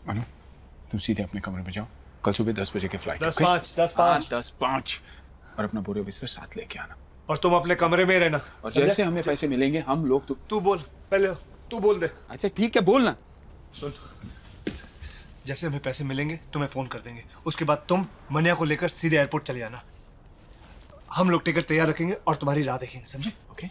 मनु, तुम सीधे अपने कमरे में जाओ, कल सुबह 10 बजे की फ्लाइट। 10:05 और अपना बोरे बिस्तर साथ लेके आना। और तुम अपने कमरे में रहना। और जैसे हमें पैसे मिलेंगे हम लोग तू बोल पहले, तू बोल दे। अच्छा ठीक है, बोलना। सुन, जैसे हमें पैसे मिलेंगे तुम्हें फोन कर देंगे, उसके बाद तुम मनिया को लेकर सीधे एयरपोर्ट चले जाना। हम लोग टिकट तैयार रखेंगे और तुम्हारी राह देखेंगे, समझे? ओके।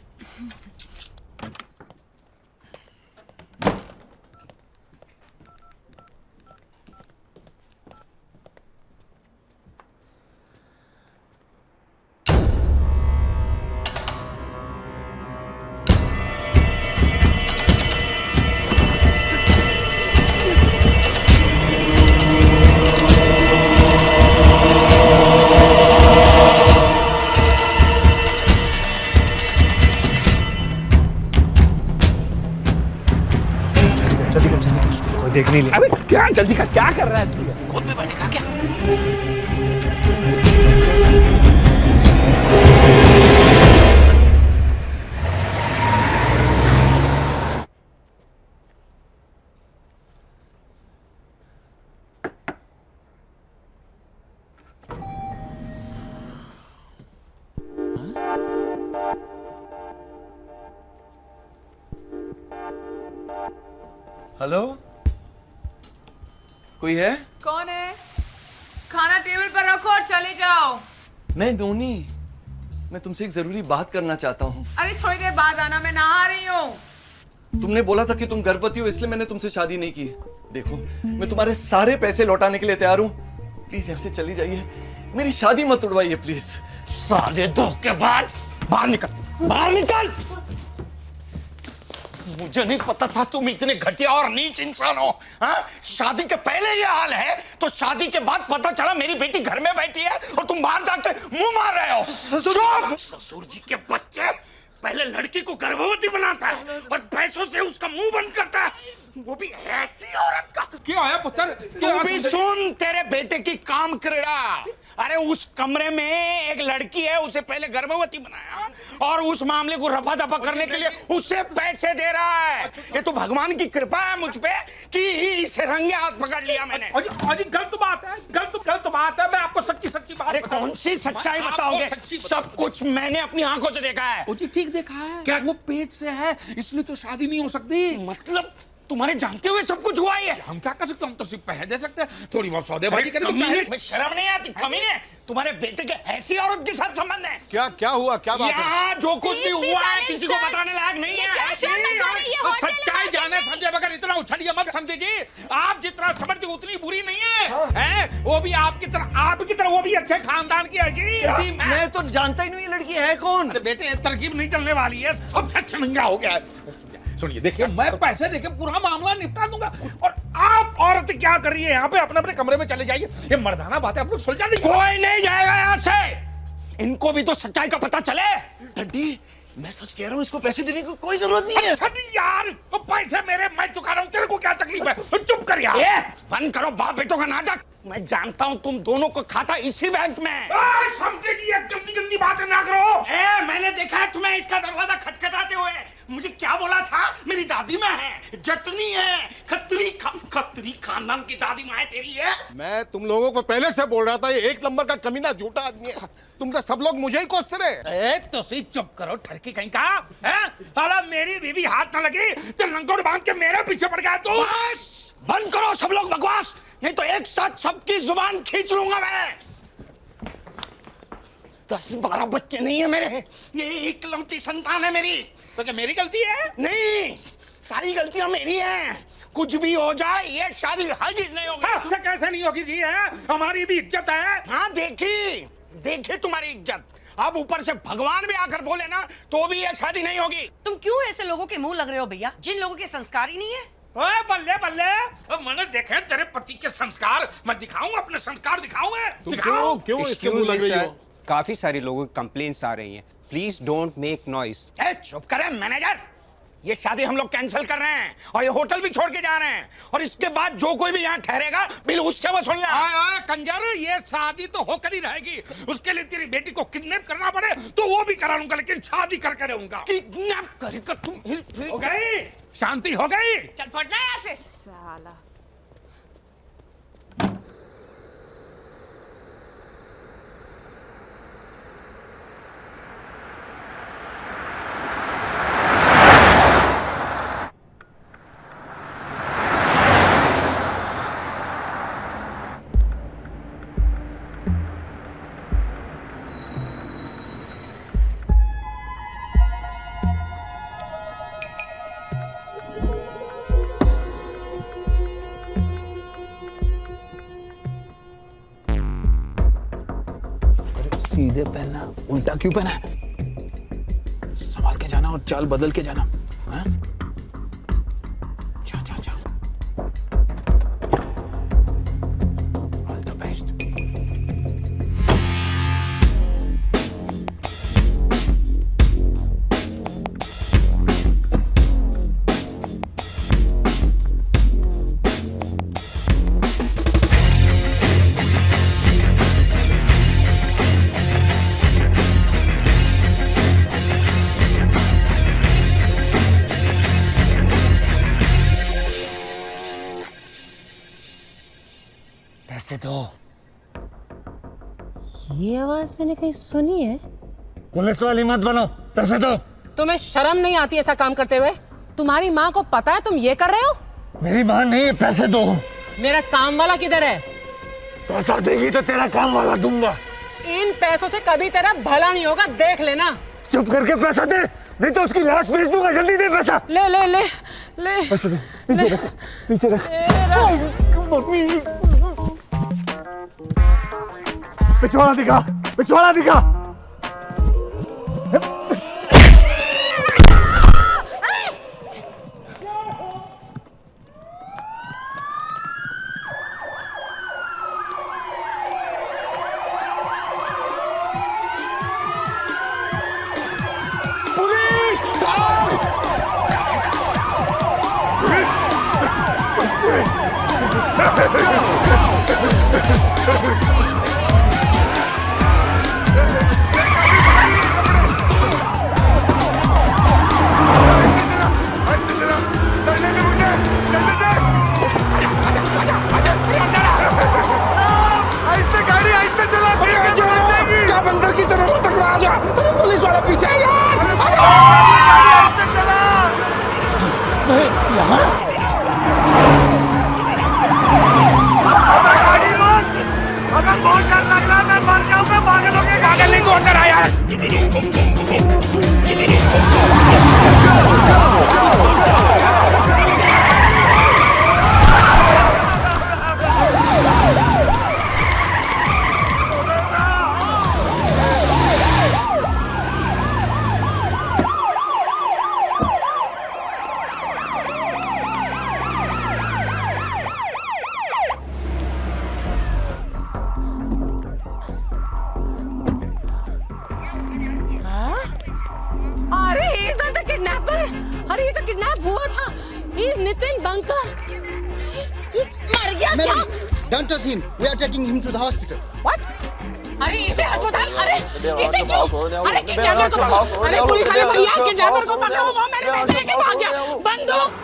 जल्दी कर, कोई देख नहीं ले। अबे क्या जल्दी कर, क्या कर रहा है तू? खुद में बैठेगा क्या? हेलो, कोई है? कौन है? खाना टेबल पर रखो और चले जाओ। मैं नोनी, मैं तुमसे एक जरूरी बात करना चाहता हूँ। अरे थोड़ी देर बाद आना, मैं नहा रही हूँ। तुमने बोला था कि तुम गर्भवती हो, इसलिए मैंने तुमसे शादी नहीं की। देखो, मैं तुम्हारे सारे पैसे लौटाने के लिए तैयार हूँ। प्लीज यहाँ से चली जाइए, मेरी शादी मत उड़वाइए प्लीज। साले धोखेबाज, बाहर निकल, बाहर निकल। मुझे नहीं पता था तुम इतने घटिया और नीच इंसान हो। हाँ? शादी के पहले ये हाल है तो शादी के बाद पता चला मेरी बेटी घर में बैठी है और तुम बाहर जाके मुंह मार रहे हो। ससुर जी के बच्चे, पहले लड़की को गर्भवती बनाता है और पैसों से उसका मुंह बंद करता है, वो भी ऐसी औरत का। क्या आया पुत्र? तू भी सुन, तेरे बेटे की काम क्रीड़ा। अरे उस कमरे में एक लड़की है, उसे पहले गर्भवती बनाया और उस मामले को रफा दफा करने के लिए उसे पैसे दे रहा है। ये तो भगवान की कृपा है मुझ पे कि इसे रंगे हाथ पकड़ लिया मैंने। अजी गलत बात है, गलत बात है। मैं आपको सच्ची बात। अरे कौन सी सच्चाई बताओगे? सब कुछ मैंने अपनी आंखों से देखा है। जी ठीक देखा है। क्या वो पेट से है, इसलिए तो शादी नहीं हो सकती? मतलब तुम्हारे जानते हुए सब कुछ हुआ है? हम क्या कर सकते हैं? हम तो सिर्फ पैसे दे सकते हैं, थोड़ी बहुत सौदेबाजी करें। मैं शर्म नहीं आती? कमीने, तुम्हारे बेटे के ऐसी औरत के साथ संबंध है? क्या हुआ, क्या बात है? यहाँ जो कुछ भी हुआ है किसी को बताने लायक नहीं है। सच्चाई जाने समझे बगैर इतना उछलिए मत समझे जी। आप जितना समझते उतनी बुरी नहीं है, हैं? वो भी आपकी तरह वो भी अच्छे खानदान की है जी। मैं तो जानता ही नहीं ये लड़की है कौन। बेटे तरकीब नहीं चलने वाली है, सब सच नंगा हो गया है। सुनिए, देखिए मैं पैसे देके पूरा मामला निपटा दूंगा और आप औरत क्या कर रही है यहाँ पे? अपने अपने कमरे में चले जाइए, ये मर्दाना बात है, आप लोग सुलझा दीजिए। कोई नहीं जाएगा यहाँ से, इनको भी तो सच्चाई का पता चले। डड्डी, मैं सच कह रहा हूँ, इसको पैसे देने की कोई जरूरत नहीं है। यार, वो पैसे मेरे, मैं चुका रहा हूँ, तेरे को क्या तकलीफ है? चुप कर यार। बंद करो बाप बेटों का नाटक। मैं जानता हूँ तुम दोनों को खाता इसी बैंक में। समझे जी, ये गंदी बातें ना करो। मैंने देखा है तुम्हें इसका दरवाजा खटखटाते हुए। मुझे क्या बोला था? मेरी दादी माँ है, जटनी है, खत्री खानदान की दादी माँ है तेरी है। मैं तुम लोगों को पहले से बोल रहा था, ये एक नंबर का कमीना झूठा आदमी है। तुम तो सब लोग मुझे ही कोसते रहे। तो सही चुप करो, ठरकी कहीं का है? हाला मेरी बीवी हाथ ना लगी तो लंगोट बांध के मेरे पीछे पड़ गया तू। बंद करो सब लोग बकवास, नहीं तो एक साथ सबकी जुबान खींच लूंगा मैं। 10-12 बच्चे नहीं है मेरे, ये इकलौती संतान है मेरी। तो क्या मेरी गलती है? नहीं, सारी गलतियां मेरी हैं। कुछ भी हो जाए ये शादी हरगिज नहीं होगी। अच्छा कैसे नहीं होगी जी? है हमारी भी इज्जत है। हाँ देखी तुम्हारी इज्जत। अब ऊपर से भगवान भी आकर बोले ना तो भी ये शादी नहीं होगी। तुम क्यों ऐसे लोगों के मुंह लग रहे हो भैया, जिन लोगों के संस्कार ही नहीं है? ओए बल्ले मैंने देखे तेरे पति के संस्कार, मैं दिखाऊं अपने संस्कार दिखाऊं मैं? तुम क्यों इसके मुंह लग रही हो? काफी सारी लोगों की कंप्लेंट्स आ रही हैं। Please don't make noise. चुप करें मैनेजर, ये शादी हम लोग कैंसिल कर रहे हैं और ये होटल भी छोड़ के जा रहे हैं और इसके बाद जो कोई भी यहाँ ठहरेगा बिल उससे वसूलना। कंजर, ये शादी तो होकर ही रहेगी। उसके लिए तेरी बेटी को किडनैप करना पड़े तो वो भी करा लूंगा, लेकिन शादी करके रहूंगा। किडनैप करेगा तुम? हो गई शांति, हो गई। चल पड़ना यहाँ से साला। सीधे पहनना, उल्टा क्यों पहना है? संभाल के जाना और चाल बदल के जाना। हाँ? जा जा जा। All the best. पैसे दो। ये आवाज मैंने कहीं सुनी है। पुलिस वाली मत बनो, पैसे दो। तुम्हें शर्म नहीं आती ऐसा काम करते हुए? तुम्हारी माँ को पता है तुम ये कर रहे हो? मेरी माँ नहीं, पैसे दो। मेरा काम वाला किधर है? पैसा देगी तो तेरा काम वाला दूंगा। इन पैसों से कभी तेरा भला नहीं होगा, देख लेना। चुप करके पैसा दे, नहीं तो उसकी लाश भेज दूंगा। जल्दी दे पैसा। ले ले ले ले पैसा दे। नीचे रख, नीचे रख। पिछवाड़ा दिखा, पिछवाड़ा दिखा। पुलिस! पुलिस! बंदर की तरह टकरा जा। अरे पुलिस वाला पीछे है यार। अगर बहुत डर लग रहा है मैं मर जाऊंगा। पागलों के पागल नहीं, तो अंदर आ यार। अरे ये तो किडनैप हुआ था। ये नितिन बंकर ये मर गया क्या? Don't touch him. We are taking him to the hospital. What? अरे इसे अस्पताल, अरे इसे क्यों? अरे किडनैपर को पकड़ो। अरे पुलिस वाले भैया किडनैपर को पकड़ो। वो मेरे पैसे लेके भाग गया। बंदूक।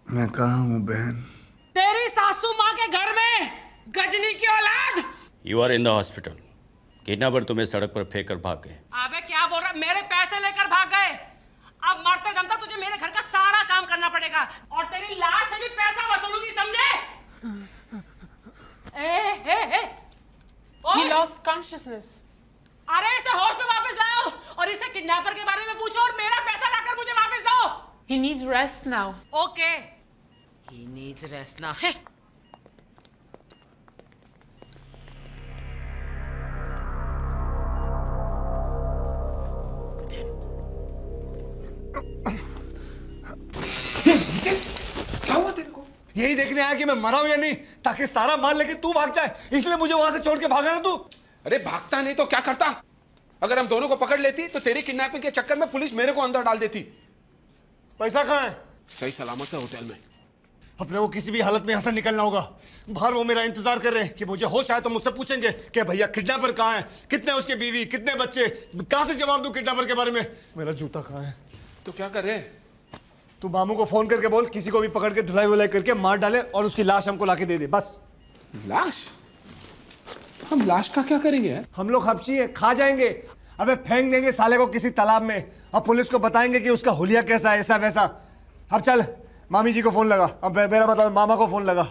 मैं कहाँ हूँ बहन? तेरी सासू माँ के घर में, गजनी की औलाद। You are in the hospital. Kidnapper तुम्हें सड़क पर फेंक कर भाग गए। अबे क्या बोल रहा? मेरे पैसे लेकर भाग गए। अब मरते दम तक तुझे मेरे घर का सारा काम करना पड़ेगा और तेरी लाश से भी पैसा वसूलूंगी, समझे? He lost consciousness. अरे इसे होश में वापस लाओ और इसे किडनैपर के बारे में पूछो और मेरा पैसा लाकर मुझे वापस दो. He needs rest now. Okay. He needs rest now. Hey. क्या हुआ तेरे को? यही देखने आया कि मैं मरा हूं या नहीं, ताकि सारा माल लेके तू भाग जाए, इसलिए मुझे वहां से छोड़ के भागा ना तू. अरे भागता नहीं तो क्या करता? अगर हम दोनों को पकड़ लेती तो तेरी किडनैपिंग के चक्कर में पुलिस मेरे को अंदर डाल देती. पैसा कहाँ है? सही सलामत है होटल में. अपने को किसी भी हालत में यहाँ से निकलना होगा. बाहर वो मेरा इंतजार कर रहे हैं कि मुझे होश आए तो मुझसे पूछेंगे कि भैया किडनैपर कहाँ है, कितने उसके बीवी, कितने बच्चे. कहाँ से जवाब दूं किडनैपर के बारे में? मेरा जूता कहाँ है? तो क्या करे? तू मामू को फोन करके बोल किसी को भी पकड़ के धुलाई वुलाई करके मार डाले और उसकी लाश हमको लाके दे दे बस. लाश? हम लाश का क्या करेंगे? हम लोग हबशी हैं, खा जाएंगे. अबे फेंक देंगे साले को किसी तालाब में. अब पुलिस को बताएंगे कि उसका हुलिया कैसा है, ऐसा वैसा. अब चल मामी जी को फोन लगा. अब मेरा मतलब मामा को फोन लगा.